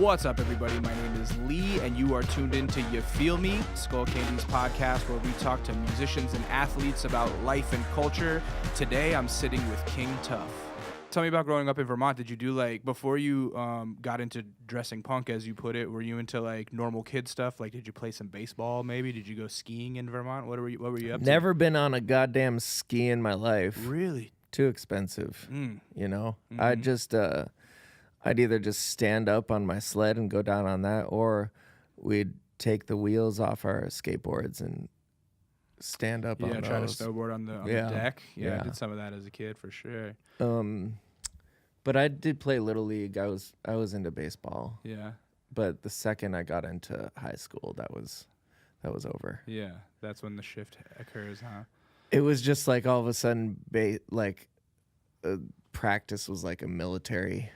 What's up, everybody? My name is Lee, and you are tuned in to You Feel Me, Skullcandy's podcast, where we talk to musicians and athletes about life and culture. Today, I'm sitting with King Tuff. Tell me about growing up in Vermont. Did you do, like, before you got into dressing punk, as you put it, were you into, like, normal kid stuff? Like, did you play some baseball, maybe? Did you go skiing in Vermont? What were you up to? Never been on a goddamn ski in my life. Really? Too expensive, you know? Mm-hmm. I'd either just stand up on my sled and go down on that, or we'd take the wheels off our skateboards and stand up on those. Yeah, try to snowboard on the deck. Yeah, I did some of that as a kid for sure. But I did play Little League. I was into baseball. Yeah. But the second I got into high school, that was over. Yeah, that's when the shift occurs, huh? It was just like all of a sudden, practice was like a military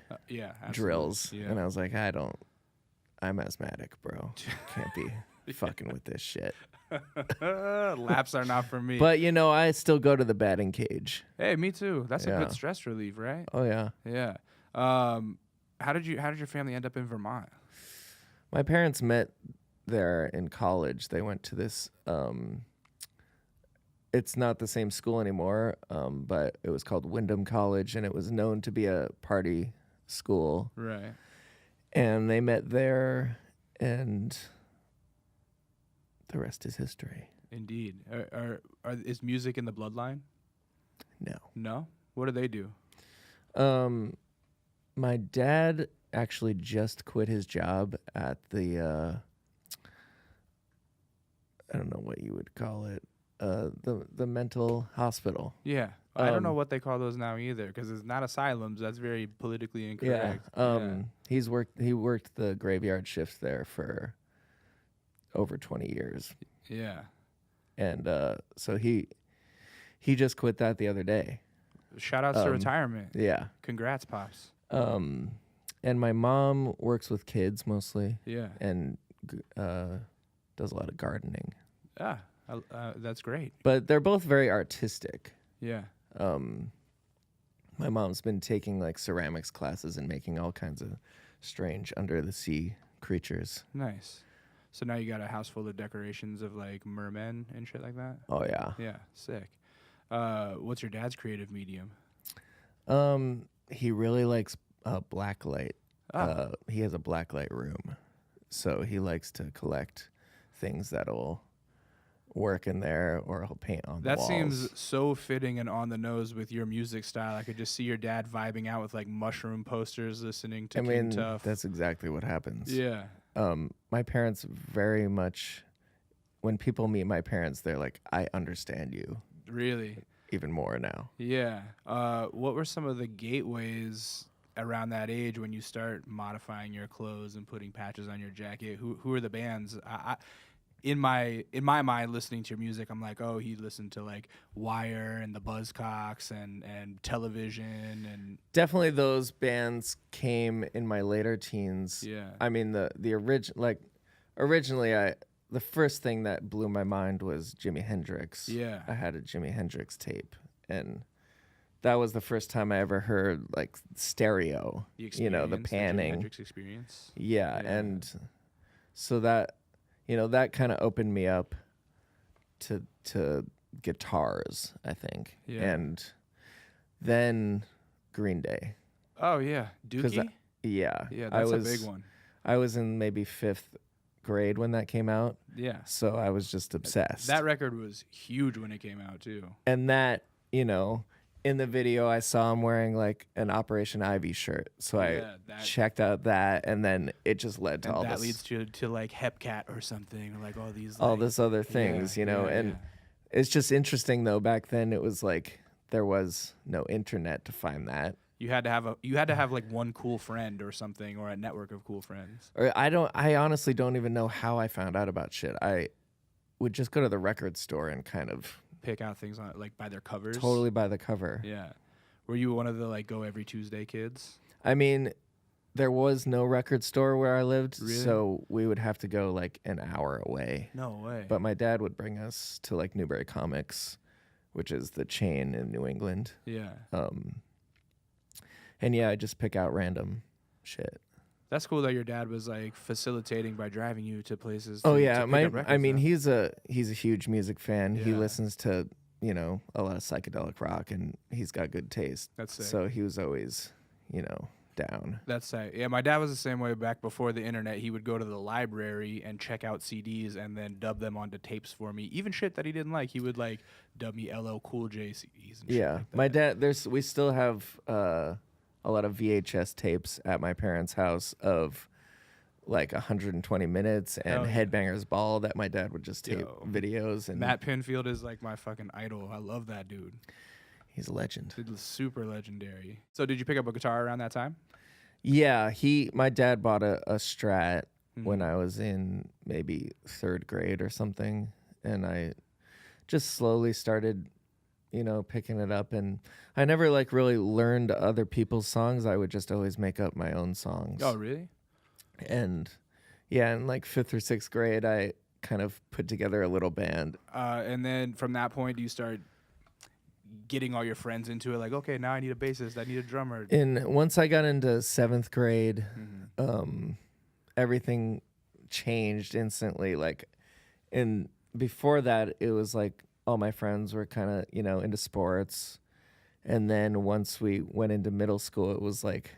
drills. Yeah. And I was like, I'm asthmatic, bro. Can't be fucking with this shit. Laps are not for me. But, you know, I still go to the batting cage. Hey, me too. That's a good stress relief, right? Oh, yeah. Yeah. How did your family end up in Vermont? My parents met there in college. They went to this... it's not the same school anymore, but it was called Wyndham College, and it was known to be a party school. Right. And they met there, and the rest is history. Indeed. Is music in the bloodline? No. No? What do they do? My dad actually just quit his job at the, I don't know what you would call it, the mental hospital. Yeah. I don't know what they call those now either, because it's not asylums. That's very politically incorrect. He worked the graveyard shift there for over 20 years. Yeah. And so he just quit that the other day. Shout outs to retirement. Yeah. Congrats, Pops. And my mom works with kids mostly. Yeah. And does a lot of gardening. Ah, that's great. But they're both very artistic. Yeah. My mom's been taking like ceramics classes and making all kinds of strange under the sea creatures. Nice. So now you got a house full of decorations of like mermen and shit like that? Oh yeah. Yeah, sick. What's your dad's creative medium? He really likes black light. Oh. He has a black light room. So he likes to collect things that'll work in there, or he'll paint on the walls. That seems so fitting and on the nose with your music style. I could just see your dad vibing out with like mushroom posters, listening to King Tuff. That's exactly what happens. Yeah. My parents very much, when people meet my parents, they're like, I understand you. Really? Even more now. Yeah. What were some of the gateways around that age when you start modifying your clothes and putting patches on your jacket? Who are the bands? In my mind, listening to your music, I'm like, oh, he listened to like Wire and the Buzzcocks and Television and definitely those bands came in my later teens. Yeah. I mean originally the first thing that blew my mind was Jimi Hendrix. Yeah. I had a Jimi Hendrix tape, and that was the first time I ever heard like stereo. The panning. The Jimi Hendrix experience. Yeah, and so that that kind of opened me up to guitars, I think. Yeah. And then Green Day. Oh yeah, Dookie. Yeah, that's a big one. I was in maybe 5th grade when that came out. Yeah. So I was just obsessed. That record was huge when it came out too. And that, in the video I saw him wearing like an Operation Ivy shirt. So I checked out that, and then it just led to all this. That leads to like Hepcat or something, or like all these all this other things, and it's just interesting though. Back then it was like there was no internet to find that. You had to have like one cool friend or something, or a network of cool friends. Or I honestly don't even know how I found out about shit. I would just go to the record store and kind of pick out things on like by their covers. Totally by the cover. Yeah. Were you one of the like go every Tuesday kids? I mean, there was no record store where I lived, really? So we would have to go like an hour away. No way. But my dad would bring us to like Newbury Comics, which is the chain in New England. Yeah. And yeah, I just pick out random shit. That's cool that your dad was like facilitating by driving you to places. Oh to yeah, pick my up records, I mean though. he's a huge music fan. He Yeah. listens to, you know, a lot of psychedelic rock, and he's got good taste. That's sick. So he was always, you know, down. That's sick. Yeah, my dad was the same way back before the internet. He would go to the library and check out CDs and then dub them onto tapes for me. Even shit that he didn't like, he would like dub me LL Cool J CDs and shit Yeah, like that. my dad. We still have a lot of VHS tapes at my parents' house of like 120 minutes and Hell yeah. Headbangers Ball that my dad would just tape Yo. videos, and Matt Pinfield is like my fucking idol. I love that dude. he's a legend. Dude, super legendary. So did you pick up a guitar around that time? Yeah, my dad bought a Strat when Mhm. I was in maybe 3rd grade or something, and I just slowly started, you know, picking it up, and I never like really learned other people's songs. I would just always make up my own songs. Oh, really? And yeah, in like 5th or 6th grade, I kind of put together a little band. And then from that point, you start getting all your friends into it. Like, okay, now I need a bassist. I need a drummer. And once I got into 7th grade, Mhm. everything changed instantly. Like, and before that, it was like all my friends were kind of, you know, into sports. And then once we went into middle school, it was like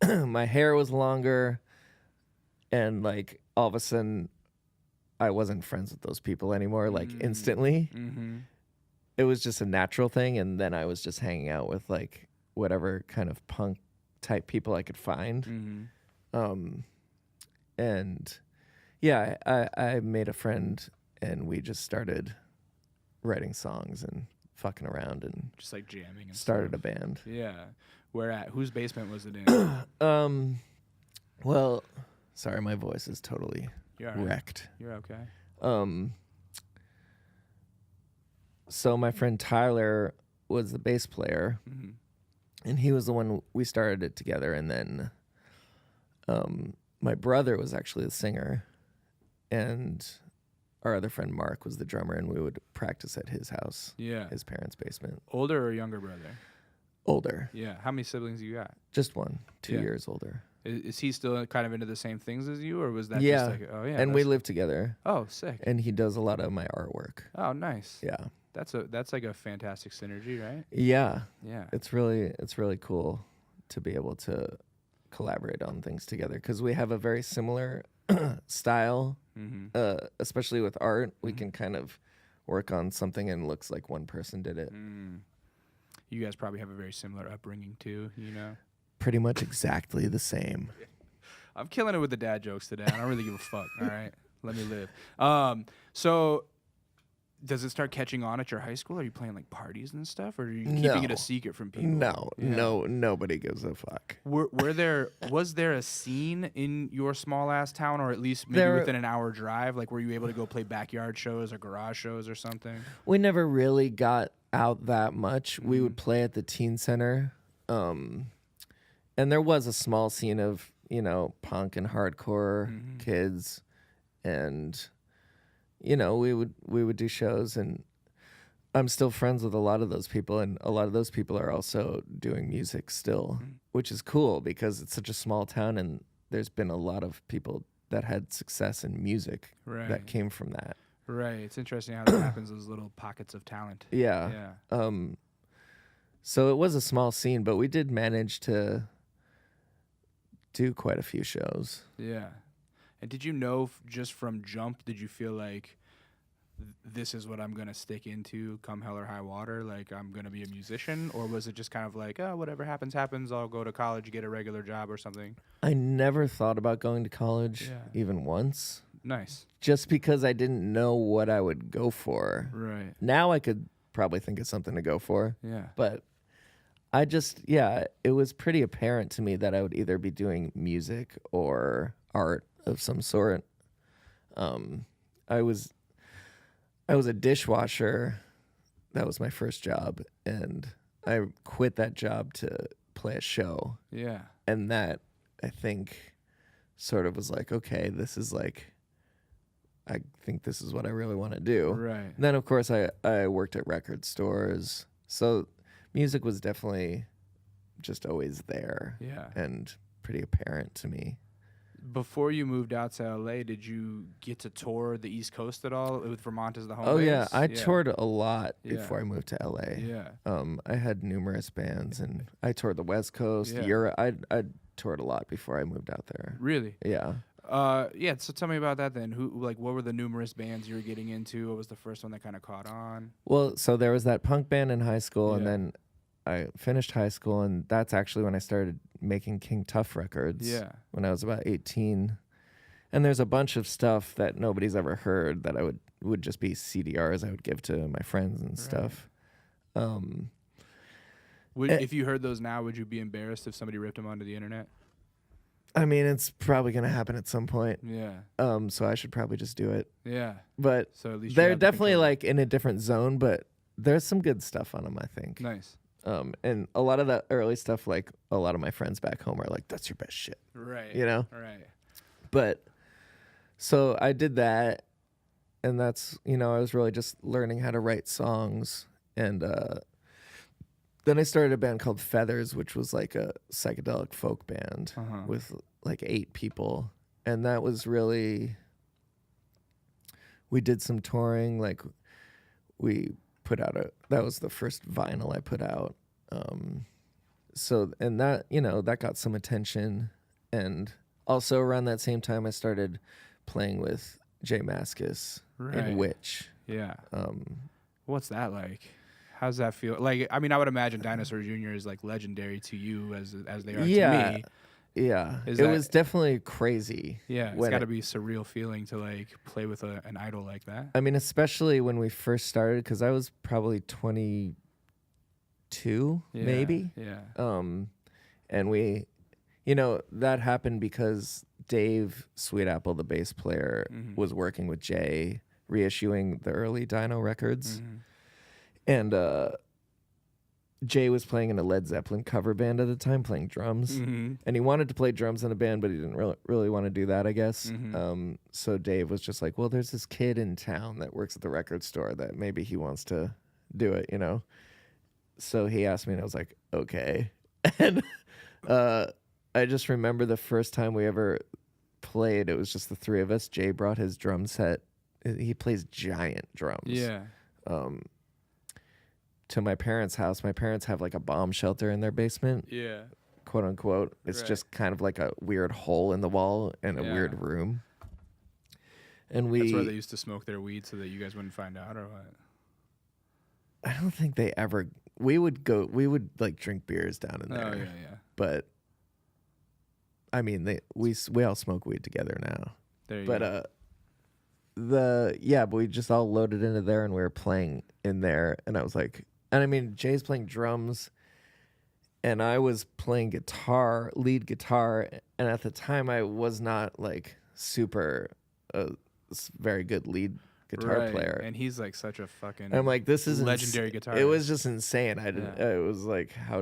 my hair was longer, and like all of a sudden I wasn't friends with those people anymore, like instantly. Mm-hmm. It was just a natural thing, and then I was just hanging out with like whatever kind of punk type people I could find. Mm-hmm. And yeah, I made a friend, and we just started writing songs and fucking around and Just like jamming and started stuff. a band. Yeah. Where at? Whose basement was it in? Well, sorry, my voice is totally You're all right. wrecked. You're okay. So my friend Tyler was the bass player, Mm-hmm. and he was the one we started it together. And then my brother was actually the singer, and our other friend Mark was the drummer, and we would practice at his house, Yeah. his parents' basement. Older or younger brother? Older, Yeah. How many siblings you got? just one, 2 Yeah. years older. Is he still kind of into the same things as you, or was that Yeah, just like, oh yeah, and we that's- live together, Oh, sick. and he does a lot of my artwork. Oh, nice. Yeah, That's like a fantastic synergy, right? yeah, Yeah. it's really cool to be able to collaborate on things together, because we have a very similar style. Mm-hmm. Especially with art, we Mhm. can kind of work on something and it looks like one person did it. You guys probably have a very similar upbringing too, you know? Pretty much exactly the same. I'm killing it with the dad jokes today. I don't really give a fuck, all right? Let me live. So does it start catching on at your high school? Are you playing like parties and stuff, or are you keeping it No. a secret from people? No, Yeah. nobody gives a fuck. Was there a scene in your small ass town, or at least maybe There- within an hour drive? Like, were you able to go play backyard shows or garage shows or something? We never really got out that much. We Mhm. would play at the teen center. And there was a small scene of, you know, punk and hardcore Mhm. kids, and you know, we would do shows, and I'm still friends with a lot of those people, and a lot of those people are also doing music still, Mhm. which is cool because it's such a small town, and there's been a lot of people that had success in music Right. that came from that. Right. It's interesting how that happens, those little pockets of talent. Yeah. Yeah. So it was a small scene, but we did manage to do quite a few shows. Yeah. And did you know just from jump, did you feel like this is what I'm going to stick into come hell or high water? Like, I'm going to be a musician? Or was it just kind of like, oh, whatever happens, happens. I'll go to college, get a regular job or something? I never thought about going to college Yeah. even once, Nice. just because I didn't know what I would go for. Right. Now I could probably think of something to go for, Yeah. but I just, it was pretty apparent to me that I would either be doing music or art of some sort. I was a dishwasher. That was my first job, and I quit that job to play a show. Yeah. And that, I think, sort of was like, okay, this is like, I think this is what I really want to do. Right. And then, of course, I worked at record stores. So music was definitely just always there Yeah. and pretty apparent to me. Before you moved out to LA, did you get to tour the East Coast at all with Vermont as the home Oh base? yeah, I toured a lot Yeah. before I moved to LA. Yeah. I had numerous bands, and I toured the West Coast, Yeah. Europe. I toured a lot before I moved out there. Really? Yeah. Yeah. So tell me about that then. What were the numerous bands you were getting into? What was the first one that kind of caught on? Well, so there was that punk band in high school, and Yeah. then I finished high school, and that's actually when I started making King Tuff records. Yeah. When I was about 18. And there's a bunch of stuff that nobody's ever heard that I would just be CDRs I would give to my friends and stuff. If you heard those now, would you be embarrassed if somebody ripped them onto the internet? I mean, it's probably going to happen at some point. Yeah. So I should probably just do it. Yeah. But So at least you they're have the definitely control. like in a different zone, but there's some good stuff on them, I think. Nice. And a lot of that early stuff, like a lot of my friends back home are like, that's your best shit. Right. You know? Right. But so I did that, and that's, I was really just learning how to write songs. And then I started a band called Feathers, which was like a psychedelic folk band with like 8 people. And that was really, we did some touring. Like we put out that was the first vinyl I put out. And that, that got some attention. And also around that same time, I started playing with J Mascis in Witch. Yeah. What's that like? How's that feel? Like, I mean, I would imagine Dinosaur Jr. is like legendary to you as they are to me. Yeah. It was definitely crazy. Yeah, it's got to be a surreal feeling to like play with an idol like that. I mean, especially when we first started, because I was probably 22, maybe. Yeah. And we, that happened because Dave Sweetapple, the bass player, was working with Jay, reissuing the early Dino records. And Jay was playing in a Led Zeppelin cover band at the time, playing drums. And he wanted to play drums in a band, but he didn't really want to do that, I guess. So Dave was just like, well, there's this kid in town that works at the record store that maybe he wants to do it, So he asked me, and I was like, okay. And I just remember the first time we ever played, it was just the 3 of us. Jay brought his drum set. He plays giant drums. Yeah. To my parents' house. My parents have like a bomb shelter in their basement. Yeah. Quote unquote. It's just kind of like a weird hole in the wall in a weird room. And That's where they used to smoke their weed so that you guys wouldn't find out, or what? I don't think they ever. We would like drink beers down in there. Oh yeah. But I mean, we all smoke weed together now. There you go. But but we just all loaded into there, and we were playing in there, and I was like, and I mean, Jay's playing drums, and I was playing lead guitar, and at the time I was not like super very good lead guitar player, and he's like such a fucking. I'm like, this is legendary guitarist. It was just insane. I didn't. It was like, how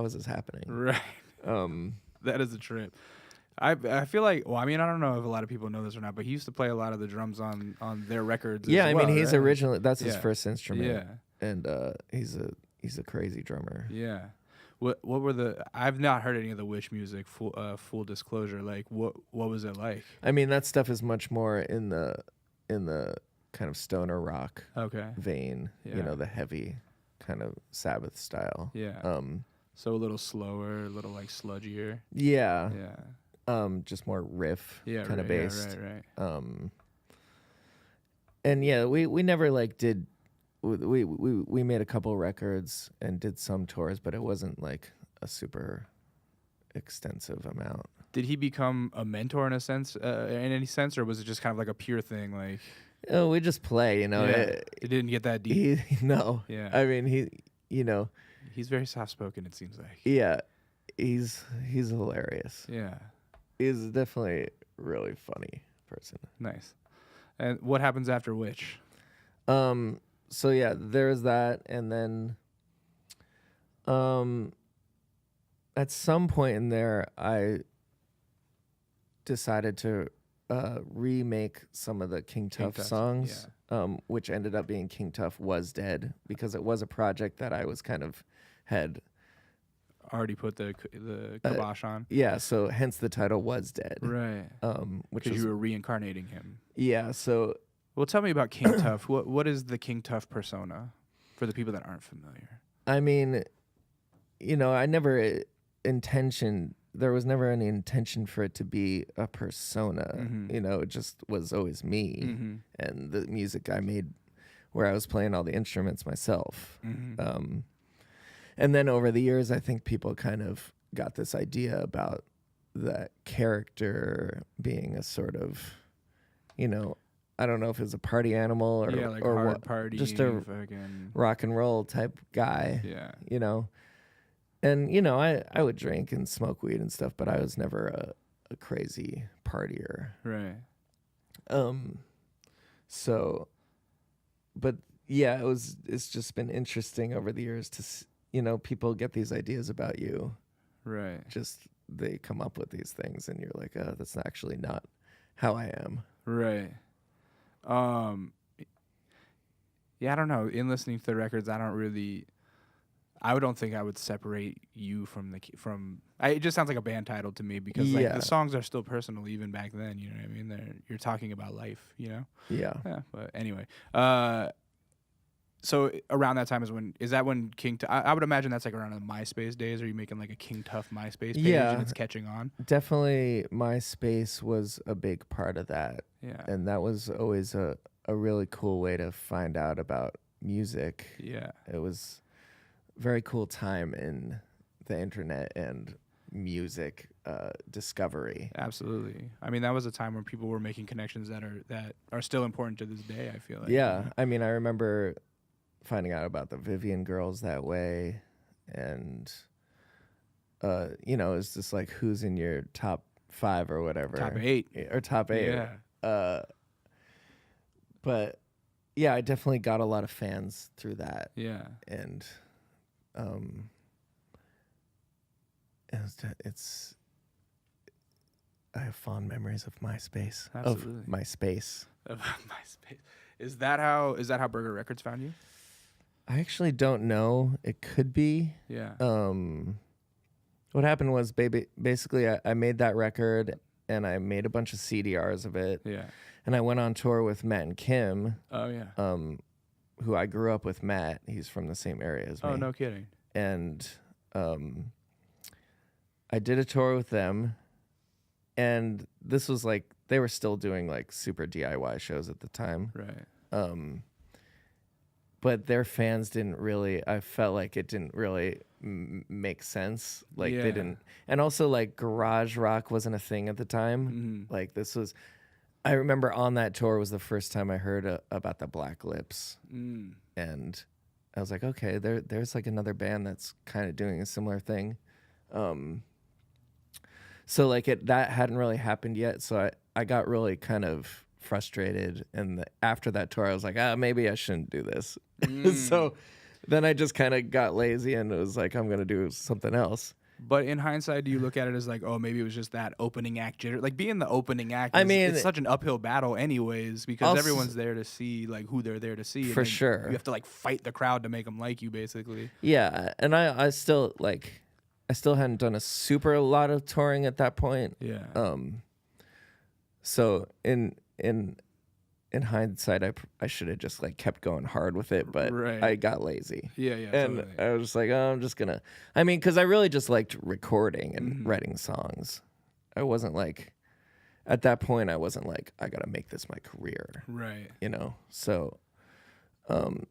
is this happening? Right. That is a trip. I feel like, well, I mean, I don't know if a lot of people know this or not, but he used to play a lot of the drums on their records. Yeah, as I well, mean, he's right? originally that's his first instrument. Yeah, and he's a crazy drummer. Yeah. What were I've not heard any of the Wish music. Full disclosure, like what was it like? I mean, that stuff is much more in the kind of stoner rock vein. Yeah. The heavy kind of Sabbath style. Yeah. So a little slower, a little like sludgier. Yeah. Yeah. Just more riff kind of right, based. Right. And yeah, we never like did. We made a couple records and did some tours, but it wasn't like a super extensive amount. Did he become a mentor in any sense, or was it just kind of like a pure thing? Like, oh, we just play, Yeah. It didn't get that deep. No. Yeah. I mean, he's very soft spoken. It seems like. Yeah, he's hilarious. Yeah. He's definitely a really funny person. Nice. And what happens after Witch? So yeah, there's that, and then at some point in there, I decided to remake some of the King Tuff songs, which ended up being King Tuff Was Dead, because it was a project that I was kind of had already put the kibosh on. Yeah, so hence the title Was Dead. Right. Which Because is, you were reincarnating him. yeah, so Well, tell me about King Tuff. What is the King Tuff persona for the people that aren't familiar? I mean, I never there was never any intention for it to be a persona. Mm-hmm. It just was always me Mm-hmm. and the music I made where I was playing all the instruments myself. Mm-hmm. And then over the years, I think people kind of got this idea about that character being a sort of, I don't know if it's a party animal or like or hard what, party, just a fucking rock and roll type guy. yeah. And I would drink and smoke weed and stuff, but I was never a crazy partier. Right. So, but yeah, it's just been interesting over the years to people get these ideas about you. Right. Just they come up with these things and you're like, oh, that's actually not how I am. Right. Yeah, I don't know. In listening to the records, I don't think I would separate you from it just sounds like a band title to me because like the songs are still personal even back then, you know what I mean? You're talking about life, Yeah. Yeah, but anyway. So around that time is that when King Tuff, I would imagine that's like around the MySpace days. Are you making like a King Tuff MySpace page and it's catching on? Definitely MySpace was a big part of that. Yeah. And that was always a really cool way to find out about music. Yeah. It was a very cool time in the internet and music discovery. Absolutely. I mean, that was a time when people were making connections that are still important to this day, I feel like. Yeah. I mean, I remember finding out about the Vivian girls that way, and it's just like who's in your top 5 or whatever, top 8 or top 8. Yeah. But yeah, I definitely got a lot of fans through that. Yeah. And it's I have fond memories of MySpace. Absolutely. Of MySpace. Of MySpace. Is that how Burger Records found you? I actually don't know. It could be. Yeah. What happened was basically I made that record and I made a bunch of CDRs of it. Yeah. And I went on tour with Matt and Kim. Oh yeah. Who I grew up with Matt. He's from the same area as me. Oh, no kidding. And I did a tour with them, and this was like they were still doing like super DIY shows at the time. Right. But their fans I felt like it didn't really make sense. Like they didn't. And also like garage rock wasn't a thing at the time. Mm-hmm. Like I remember on that tour was the first time I heard about the Black Lips. And I was like, okay, there's like another band that's kind of doing a similar thing. So like that hadn't really happened yet. So I got really kind of frustrated. And after that tour, I was like, maybe I shouldn't do this. So then I just kind of got lazy and it was like, I'm going to do something else. But in hindsight, do you look at it as like, oh, maybe it was just that opening act jitter? Like being the opening act, it's such an uphill battle anyways, because everyone's there to see like who they're there to see. For sure. You have to like fight the crowd to make them like you, basically. Yeah. And I still hadn't done a super lot of touring at that point. Yeah. So in hindsight, I should have just like kept going hard with it, but I got lazy. Yeah. And totally. I was just like, I'm just gonna. I mean, because I really just liked recording and writing songs. I wasn't like, at that point, I wasn't like, I gotta make this my career. Right. So, but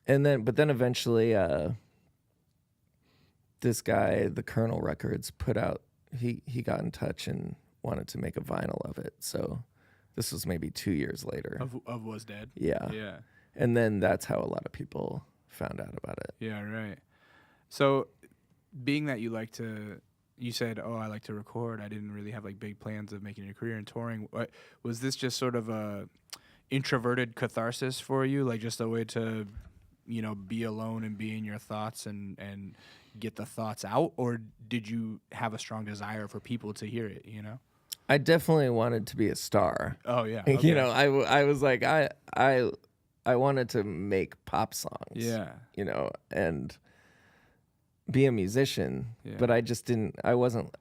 then eventually, this guy, the Colonel Records, put out. He got in touch and wanted to make a vinyl of it. So. This was maybe 2 years later. Of Was Dead? Yeah. Yeah. And then that's how a lot of people found out about it. Yeah, right. So being that you said, oh, I like to record. I didn't really have like big plans of making a career in touring. Was this just sort of a introverted catharsis for you? Like just a way to, be alone and be in your thoughts and get the thoughts out? Or did you have a strong desire for people to hear it, I definitely wanted to be a star. Oh yeah. Okay. I was like I wanted to make pop songs. Yeah. And be a musician, but I just didn't. I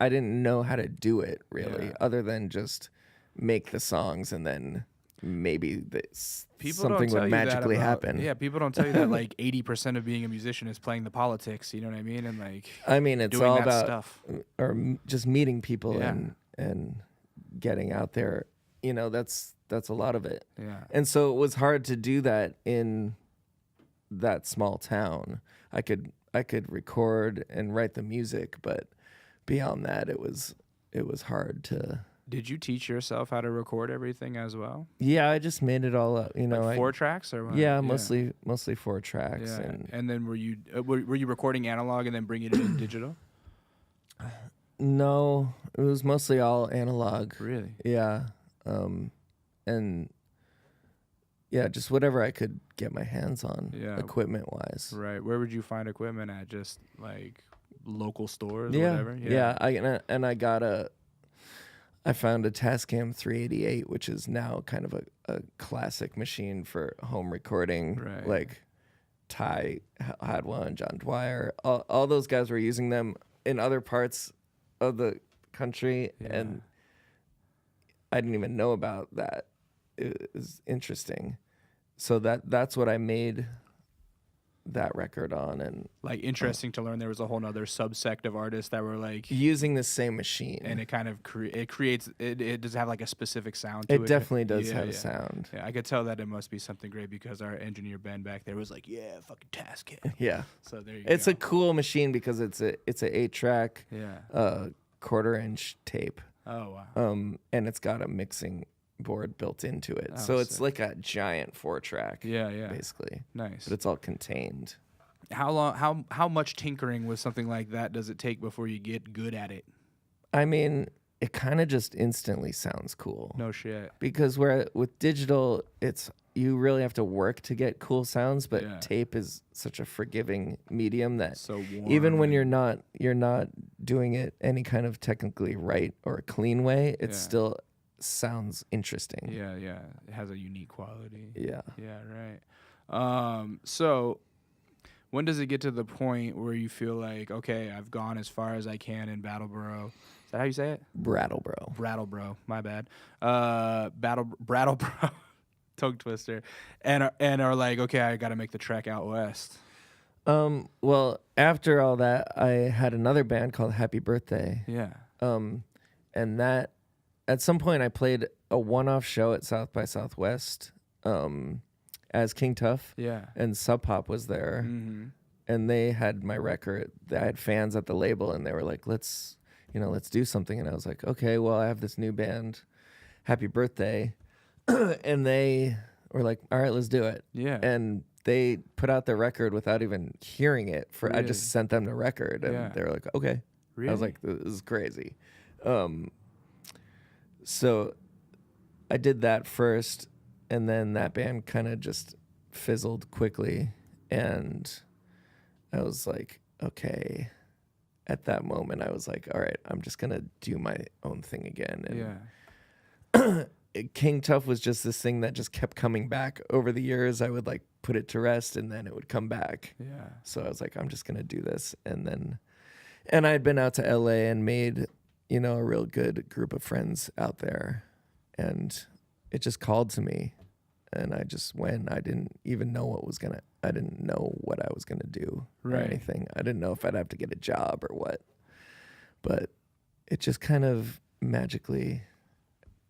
didn't know how to do it really, other than just make the songs and then maybe something would magically happen. Yeah, people don't tell you that like 80% of being a musician is playing the politics. You know what I mean? And like, it's doing all that about stuff. Or just meeting people and getting out there. You know, that's a lot of it. Yeah. And so it was hard to do that in that small town. I could record and write the music, but beyond that, it was hard to. Did you teach yourself how to record everything as well? Yeah, I just made it all up. You know, like 4 tracks or what? Yeah, mostly 4 tracks. Yeah. And then were you recording analog and then bringing it in digital? No, it was mostly all analog. Really? Yeah, and yeah, just whatever I could get my hands on, equipment wise. Right. Where would you find equipment at? Just like local stores, or whatever. Yeah. I found a Tascam 388, which is now kind of a classic machine for home recording. Right. Like Ty had one, John Dwyer, all those guys were using them in other parts of the country, and I didn't even know about that. It was interesting. So that's what I made that record on. And like interesting to learn there was a whole nother subsect of artists that were like using the same machine, and it kind of it does have like a specific sound to it. It definitely does have a sound. Yeah, I could tell that it must be something great because our engineer Ben back there was like, yeah, fucking Tascam. Yeah. So there you go. It's a cool machine because it's a 8-track 1/4-inch tape. Oh wow. And it's got a mixing board built into it, so it's like a giant 4-track. Basically. Nice. But it's all contained. How much tinkering with something like that does it take before you get good at it? I mean, it kind of just instantly sounds cool. No shit. Because with digital, you really have to work to get cool sounds, but tape is such a forgiving medium that so even when you're not doing it any kind of technically right or a clean way, it still sounds interesting. Yeah, it has a unique quality. Yeah, right. So when does it get to the point where you feel like, okay, I've gone as far as I can in Brattleboro? Is that how you say it? Brattleboro. My bad. Brattleboro. Tongue twister. And are like, okay, I got to make the trek out west. Well, after all that, I had another band called Happy Birthday. Yeah. And that. At some point, I played a one-off show at South by Southwest as King Tuff. Yeah. And Sub Pop was there. Mm-hmm. And they had my record. I had fans at the label, and they were like, let's do something. And I was like, okay, well, I have this new band, Happy Birthday. And they were like, all right, let's do it. Yeah. And they put out their record without even hearing it. Really? I just sent them the record, and they were like, okay. Really? I was like, this is crazy. So I did that first, and then that band kind of just fizzled quickly. And I was like, okay. At that moment, I was like, all right, I'm just going to do my own thing again. And King Tuff was just this thing that just kept coming back over the years. I would like put it to rest, and then it would come back. Yeah. So I was like, I'm just going to do this. And I had been out to LA and made a real good group of friends out there, and it just called to me, and I just went. I didn't even know I didn't know what I was gonna do or anything. I didn't know if I'd have to get a job or what, but it just kind of magically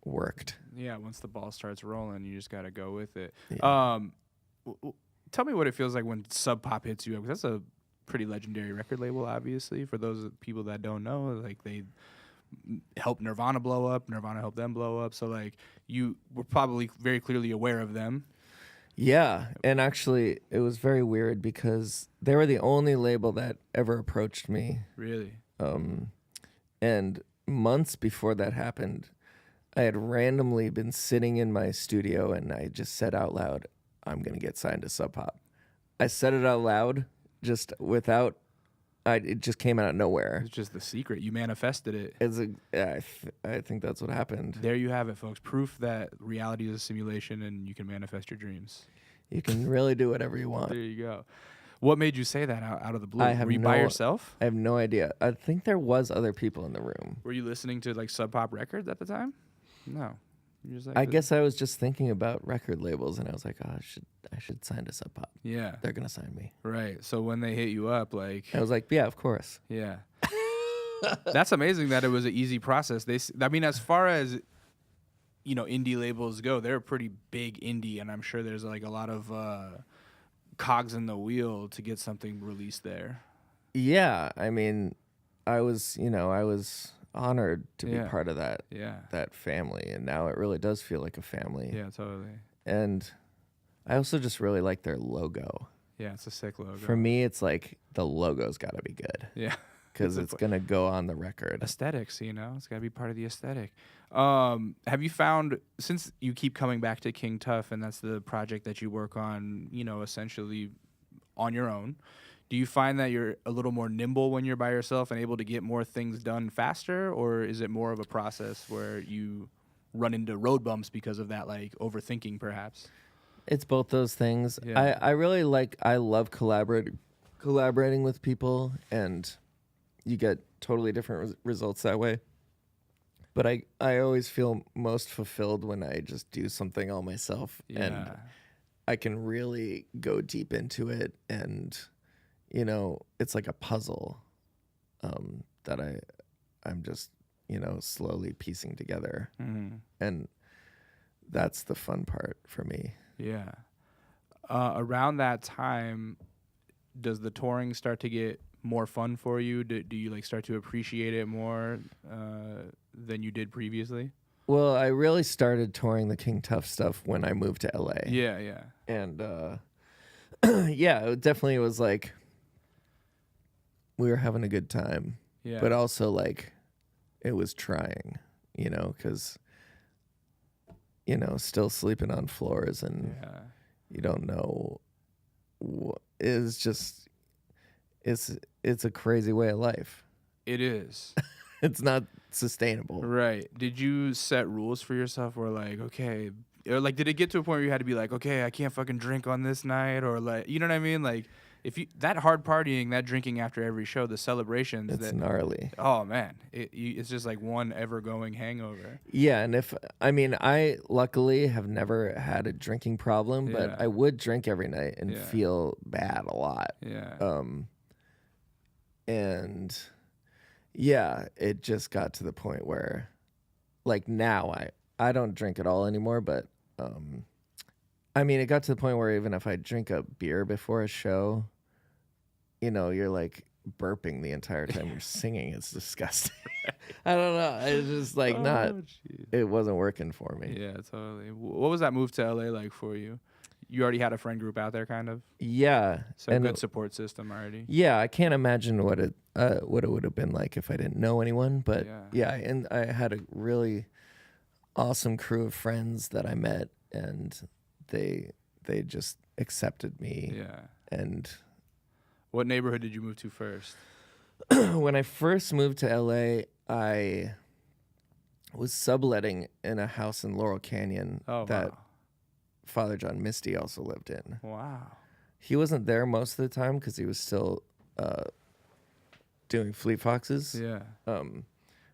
worked. Yeah, once the ball starts rolling, you just gotta go with it. Yeah. Tell me what it feels like when Sub Pop hits you up, because that's a pretty legendary record label, obviously. For those people that don't know, like they helped Nirvana blow up, Nirvana helped them blow up, so like you were probably very clearly aware of them. Yeah, and actually it was very weird because they were the only label that ever approached me. Really? And months before that happened, I had randomly been sitting in my studio, and I just said out loud, I'm gonna get signed to Sub Pop. I said it out loud just without it just came out of nowhere. It's just the secret. You manifested it. I think that's what happened. There you have it, folks. Proof that reality is a simulation and you can manifest your dreams. You can really do whatever you want. There you go. What made you say that out of the blue? I have Were you by yourself? I have no idea. I think there was other people in the room. Were you listening to like Sub Pop records at the time? No. You're just like, I guess I was just thinking about record labels, and I was like, oh, I should sign to Sub Pop. Yeah. They're gonna sign me. Right. So when they hit you up, like, I was like, yeah, of course. yeah. That's amazing that it was an easy process. I mean, as far as indie labels go, they're a pretty big indie, and I'm sure there's like a lot of cogs in the wheel to get something released there. Yeah, I mean, I was honored to be part of that. Yeah. That family, and now it really does feel like a family. Yeah, totally. And I also just really like their logo. Yeah, it's a sick logo. For me, it's like the logo's got to be good. Yeah. Because it's going to go on the record. Aesthetics, it's got to be part of the aesthetic. Have you found, since you keep coming back to King Tuff, and that's the project that you work on, essentially on your own, do you find that you're a little more nimble when you're by yourself and able to get more things done faster? Or is it more of a process where you run into road bumps because of that, like overthinking perhaps? It's both those things. Yeah. I love collaborating with people, and you get totally different results that way. But I always feel most fulfilled when I just do something all myself. Yeah. And I can really go deep into it. And, it's like a puzzle that I'm just, slowly piecing together. Mm-hmm. And that's the fun part for me. Yeah. Around that time, does the touring start to get more fun for you? Do you like start to appreciate it more than you did previously? Well, I really started touring the King Tuff stuff when I moved to LA. Yeah, yeah. And yeah, it definitely was like we were having a good time. Yeah. But also like it was trying, because still sleeping on floors and you don't know is just it's a crazy way of life. It is. It's not sustainable. Right. Did you set rules for yourself where like, okay, or like did it get to a point where you had to be like, okay, I can't fucking drink on this night, or like, you know what I mean? Like if you that hard partying, that drinking after every show, the celebrations, it's gnarly. Oh man, it's just like one ever going hangover. Yeah, and I luckily have never had a drinking problem, but I would drink every night and feel bad a lot. Yeah. And yeah, it just got to the point where, like now I don't drink at all anymore, but it got to the point where even if I drink a beer before a show, you're like burping the entire time you're singing. It's disgusting. I don't know. It's just like it wasn't working for me. Yeah, totally. What was that move to LA like for you? You already had a friend group out there, kind of? Yeah. So a good support system already? Yeah, I can't imagine what it would have been like if I didn't know anyone. But yeah, and I had a really awesome crew of friends that I met, and they just accepted me. Yeah. And what neighborhood did you move to first? When I first moved to LA, I was subletting in a house in Laurel Canyon that Father John Misty also lived in. Wow. He wasn't there most of the time because he was still doing Fleet Foxes. Yeah.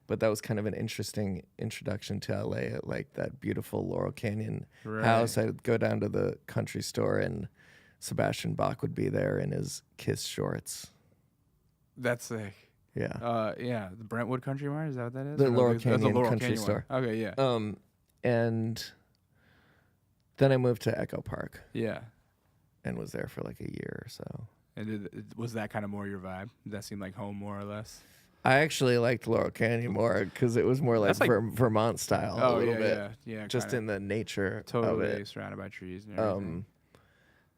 But that was kind of an interesting introduction to LA, like that beautiful Laurel Canyon house. I'd go down to the country store and Sebastian Bach would be there in his Kiss shorts. That's sick. Yeah. Yeah. The Brentwood Country Mart, is that what that is? The Laurel Canyon country store. Okay, yeah. And then I moved to Echo Park. Yeah. And was there for like a year or so. And was that kind of more your vibe? Did that seem like home more or less? I actually liked Laurel Canyon more because it was more like Vermont style a little bit. Yeah. Just in the nature totally of it. Surrounded by trees and everything.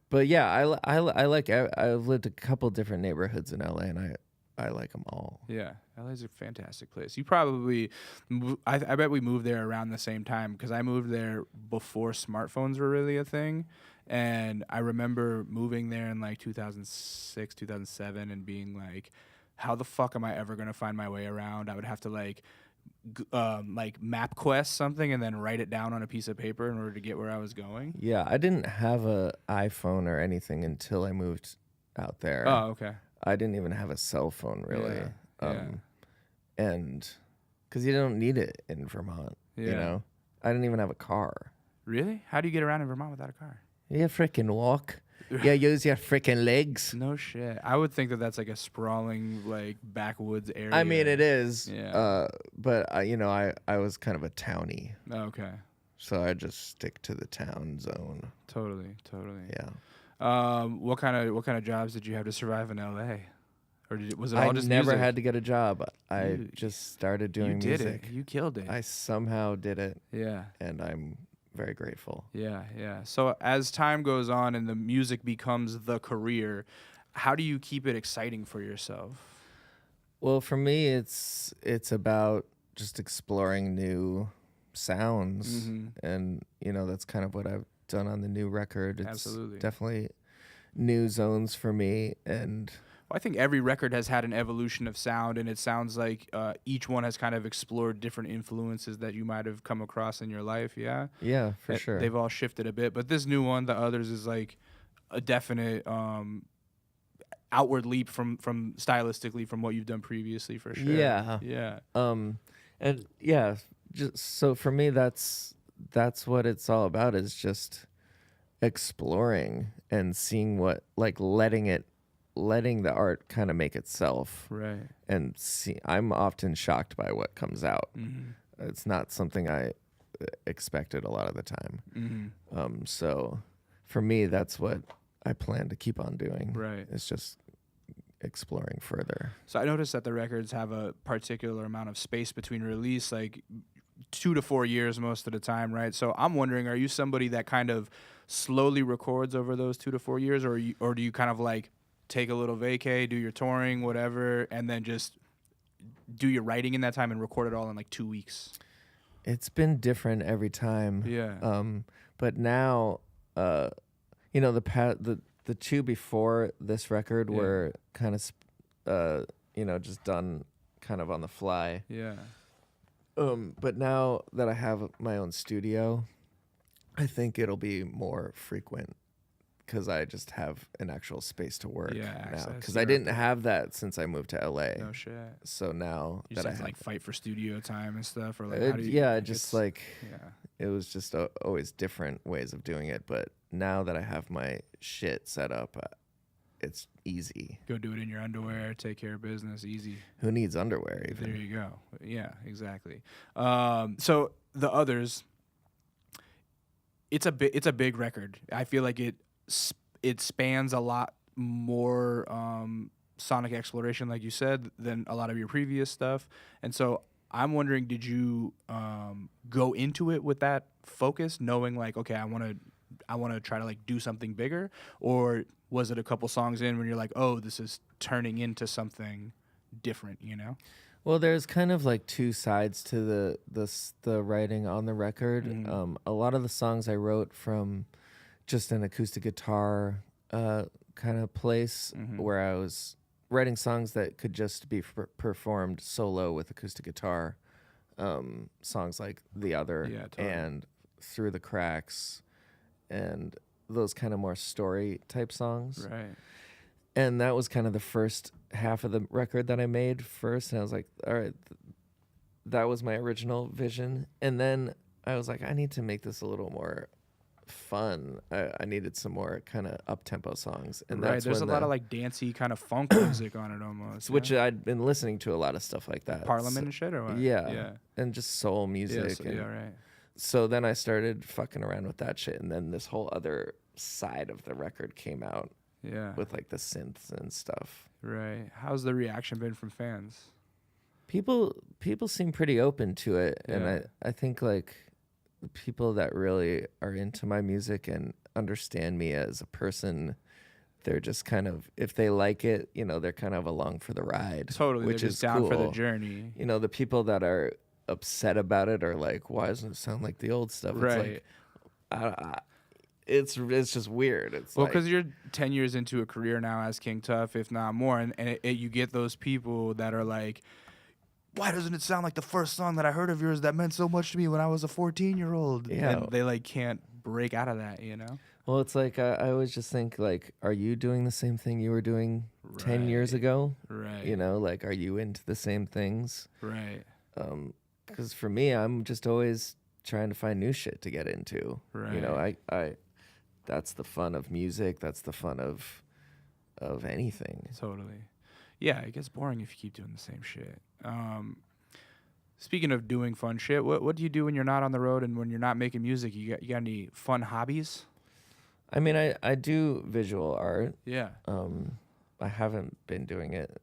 But yeah, I've lived a couple different neighborhoods in LA, and I like them all. Yeah, LA's a fantastic place. You probably, I bet we moved there around the same time because I moved there before smartphones were really a thing. And I remember moving there in like 2006, 2007 and being like, how the fuck am I ever going to find my way around? I would have to like map quest something and then write it down on a piece of paper in order to get where I was going. Yeah, I didn't have a iPhone or anything until I moved out there. Oh, okay. I didn't even have a cell phone really. Yeah. And because you don't need it in Vermont, you know? I didn't even have a car. Really? How do you get around in Vermont without a car? You freaking walk. You use your freaking legs. No shit. I would think that that's like a sprawling, like backwoods area. I mean, it is. Yeah. But I was kind of a townie, Okay. so I just stick to the town zone. Totally. Yeah. What kind of jobs did you have to survive in LA? Or was it all just never music? had to get a job. I just started doing music. music. You did it. You killed it. I somehow did it. Yeah. And I'm very grateful. Yeah. So as time goes on and the music becomes the career, how do you keep it exciting for yourself? Well, for me, it's about just exploring new sounds, and that's kind of what I've done on the new record. It's Absolutely. definitely new zones for me, and I think every record has had an evolution of sound, and it sounds like each one has kind of explored different influences that you might have come across in your life. Yeah. Yeah, for sure. They've all shifted a bit, but this new one, The Others, is like a definite outward leap from stylistically from what you've done previously, for sure. Yeah. And yeah, just so for me, that's what it's all about, is just exploring and seeing what, like, letting the art kind of make itself. Right. And I'm often shocked by what comes out. It's not something I expected a lot of the time. So for me, that's what I plan to keep on doing. Right. It's just exploring further. So I noticed that the records have a particular amount of space between release, like 2 to 4 years most of the time, right? So I'm wondering, are you somebody that kind of slowly records over those 2 to 4 years, or do you kind of like take a little vacay, do your touring, whatever, and then just do your writing in that time and record it all in like 2 weeks? It's been different every time. Yeah. But now, the two before this record were kind of, just done kind of on the fly. Yeah. But now that I have my own studio, I think it'll be more frequent, because I just have an actual space to work now. Because I didn't have that since I moved to LA. No shit. So now You that just I have to have, like fight for studio time and stuff, or like how do you? it was just always different ways of doing it. But now that I have my shit set up, it's easy. Go do it in your underwear. Take care of business. Easy. Who needs underwear even? There you go. Yeah, exactly. So The Others, it's a big record. I feel like it spans a lot more sonic exploration, like you said, than a lot of your previous stuff. And so I'm wondering, did you go into it with that focus, knowing like, okay, I want to try to like do something bigger, or was it a couple songs in when you're like, oh, this is turning into something different, Well, there's kind of like two sides to the writing on the record. A lot of the songs I wrote from just an acoustic guitar kind of place, where I was writing songs that could just be performed solo with acoustic guitar. Songs like The Other and Through the Cracks, and those kind of more story type songs. Right. And that was kind of the first half of the record that I made first. And I was like, all right, that was my original vision. And then I was like, I need to make this a little more fun. I needed some more kind of up-tempo songs. And right, that's there's a lot of like dancey kind of funk music on it almost. Which I'd been listening to a lot of stuff like that. Parliament and shit, or what? Yeah. And just soul music. Right. So then I started fucking around with that shit. And then this whole other side of the record came out. Yeah. With like the synths and stuff. Right. How's the reaction been from fans? People seem pretty open to it. Yeah. And I think like the people that really are into my music and understand me as a person, they're just kind of, if they like it, they're kind of along for the ride. Totally. Which they're is just down cool. for the journey. The people that are upset about it are like, why doesn't it sound like the old stuff? Right. It's like, it's just weird. It's well, like, because you're 10 years into a career now as King Tuff, if not more, and you get those people that are like, why doesn't it sound like the first song that I heard of yours that meant so much to me when I was a 14-year-old? Yeah. And they like can't break out of that, Well, it's like I always just think like, are you doing the same thing you were doing 10 years ago? Right. You know, like, are you into the same things? Right. Because for me, I'm just always trying to find new shit to get into. Right. You know, I that's the fun of music. That's the fun of anything. Totally. Yeah, it gets boring if you keep doing the same shit. Speaking of doing fun shit, what do you do when you're not on the road and when you're not making music? You got any fun hobbies? I mean, I do visual art. Yeah. I haven't been doing it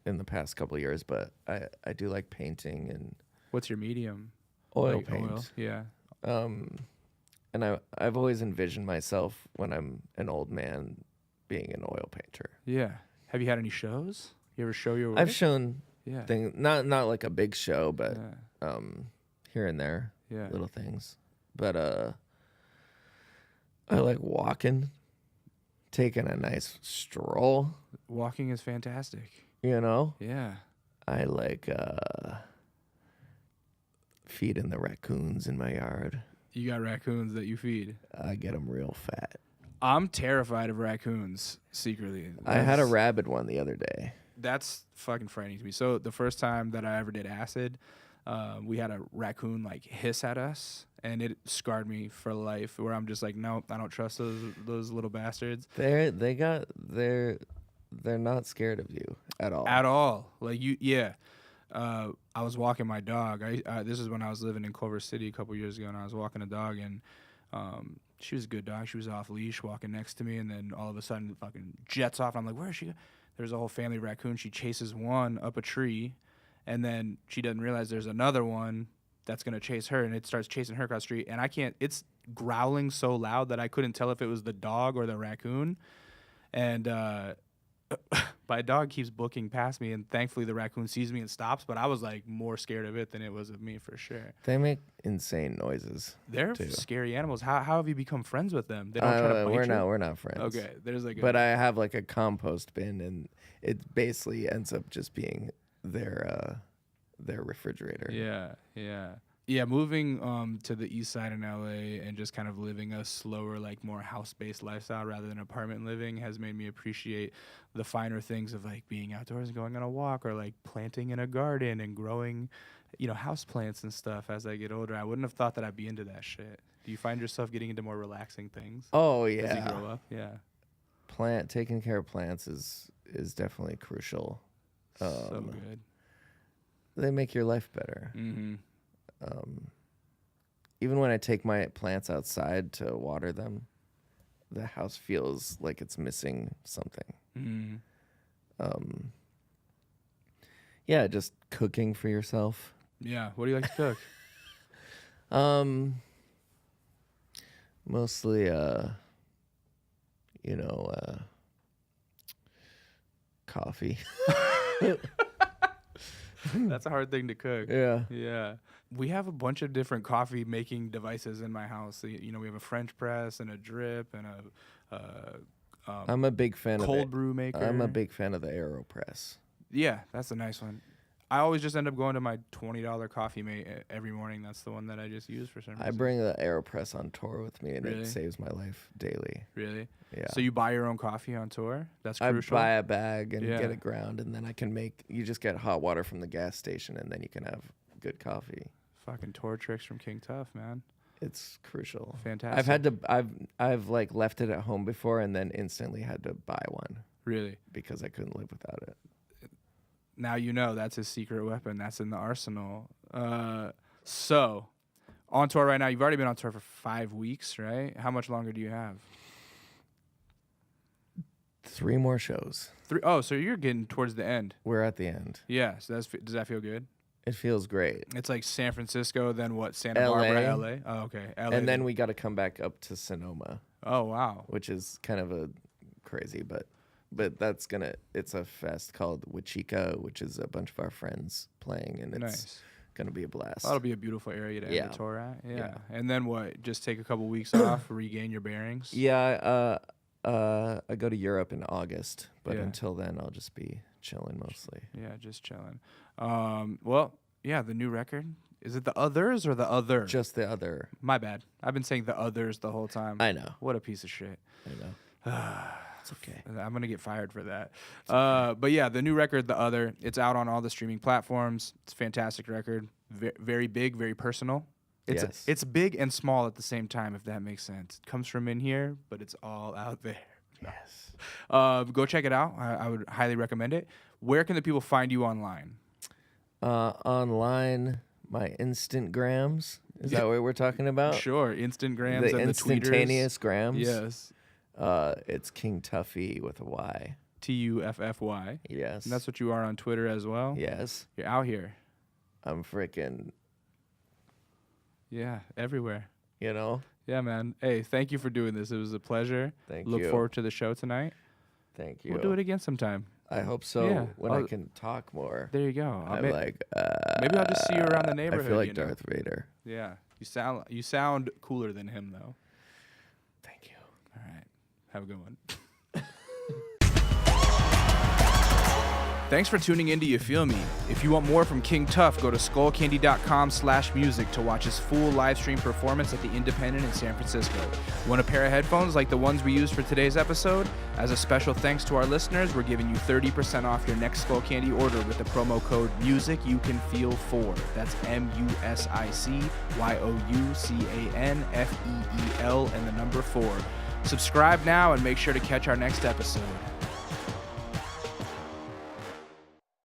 in the past couple of years, but I do like painting and What's your medium? oil Like paint. Oil? Yeah. And I've always envisioned myself when I'm an old man being an oil painter. Yeah. Have you had any shows? You ever show your work? I've shown Yeah. things, not like a big show, but Yeah. here and there, Yeah. little things. But I like walking, taking a nice stroll. Walking is fantastic. You know, Yeah. I like feeding the raccoons in my yard. You got raccoons that you feed. I get them real fat. I'm terrified of raccoons secretly. I had a rabid one the other day. That's fucking frightening to me. So the first time that I ever did acid, we had a raccoon like hiss at us, and it scarred me for life. Where I'm just like, nope, I don't trust those little bastards They're not scared of you at all. at all. Like yeah. I was walking my dog. This is when I was living in Culver City a couple years ago, and I was walking a dog, and she was a good dog. She was off leash, walking next to me, and then all of a sudden, fucking jets off. I'm like, where is she? There's a whole family of raccoons. She chases one up a tree, and then she doesn't realize there's another one that's gonna chase her, and it starts chasing her across the street. And I can't. It's growling so loud that I couldn't tell if it was the dog or the raccoon. And my dog keeps booking past me, and thankfully the raccoon sees me and stops. But I was like more scared of it than it was of me for sure. They make insane noises. They're too. scary animals. How have you become friends with them? They don't try to bite you? We're not friends. Okay, there's like. But I have like a compost bin, and it basically ends up just being their refrigerator. Yeah. Moving to the east side in LA and just kind of living a slower, like more house-based lifestyle rather than apartment living has made me appreciate the finer things of like being outdoors and going on a walk, or like planting in a garden and growing, house plants and stuff. As I get older, I wouldn't have thought that I'd be into that shit. Do you find yourself getting into more relaxing things? Oh yeah. As you grow up, yeah. Taking care of plants is definitely crucial. So good. They make your life better. Mm-hmm. Even when I take my plants outside to water them, the house feels like it's missing something. Mm-hmm. Yeah, just cooking for yourself. Yeah. What do you like to cook? Mostly, coffee. That's a hard thing to cook. Yeah. Yeah. We have a bunch of different coffee making devices in my house. We have a French press and a drip and I'm a big fan cold of brew maker. I'm a big fan of the AeroPress. Yeah, that's a nice one. I always just end up going to my $20 coffee mate every morning. That's the one that I just use for some reason. I bring the AeroPress on tour with me, and Really? it saves my life daily. Really? Yeah. So you buy your own coffee on tour? That's I crucial. buy a bag and Yeah. get it ground, and then I can you just get hot water from the gas station, and then you can have good coffee. Fucking tour tricks from King Tuff, man. It's crucial. Fantastic. I've like left it at home before and then instantly had to buy one Really? because I couldn't live without it. Now you know that's his secret weapon. That's in the arsenal. So, on tour right now. You've already been on tour for 5 weeks, right? How much longer do you have? 3 more shows. 3. Oh, so you're getting towards the end. We're at the end. Yeah. So does that feel good? It feels great. It's like San Francisco, then what? Santa LA. Barbara, LA. Oh, okay. LA. And then we got to come back up to Sonoma, Oh wow. which is kind of a crazy, but it's a fest called Wichita, which is a bunch of our friends playing, and it's Nice. gonna be a blast. That'll be a beautiful area to end Yeah. the tour at. Yeah. Yeah. And then what? Just take a couple weeks off, regain your bearings. Yeah, I go to Europe in August, but Yeah. until then I'll just be chilling mostly. Yeah, just chilling. Well, yeah, the new record, Is it the others or the other? Just the other. My bad. I've been saying the others the whole time. I know. What a piece of shit. I know. It's okay. I'm going to get fired for that. But yeah, the new record, The Other, it's out on all the streaming platforms. It's a fantastic record. Very big, very personal. It's big and small at the same time, if that makes sense. It comes from in here, but it's all out there. Yes. Go check it out. I would highly recommend it. Where can the people find you online? Online, my Instagrams. Is that what we're talking about? Sure. Instagrams The and instantaneous the tweeters. grams. Yes. It's King Tuffy with a Y. Tuffy. Yes. And that's what you are on Twitter as well? Yes. You're out here. I'm freaking, Yeah, everywhere. you know? Yeah, man. Hey, thank you for doing this. It was a pleasure. Thank Look you. forward to the show tonight. Thank you. We'll do it again sometime. I hope so. Yeah. When I can talk more. There you go. I'm like, maybe I'll just see you around the neighborhood. I feel like you know? Darth Vader. Yeah. You sound cooler than him, though. Thank you. All right. Have a good one. Thanks for tuning in to You Feel Me. If you want more from King Tuff, go to skullcandy.com/music to watch his full live stream performance at the Independent in San Francisco. Want a pair of headphones like the ones we used for today's episode? As a special thanks to our listeners, we're giving you 30% off your next Skullcandy order with the promo code MUSIC You Can Feel 4. That's MUSICYOUCANFEEL and the number 4. Subscribe now and make sure to catch our next episode.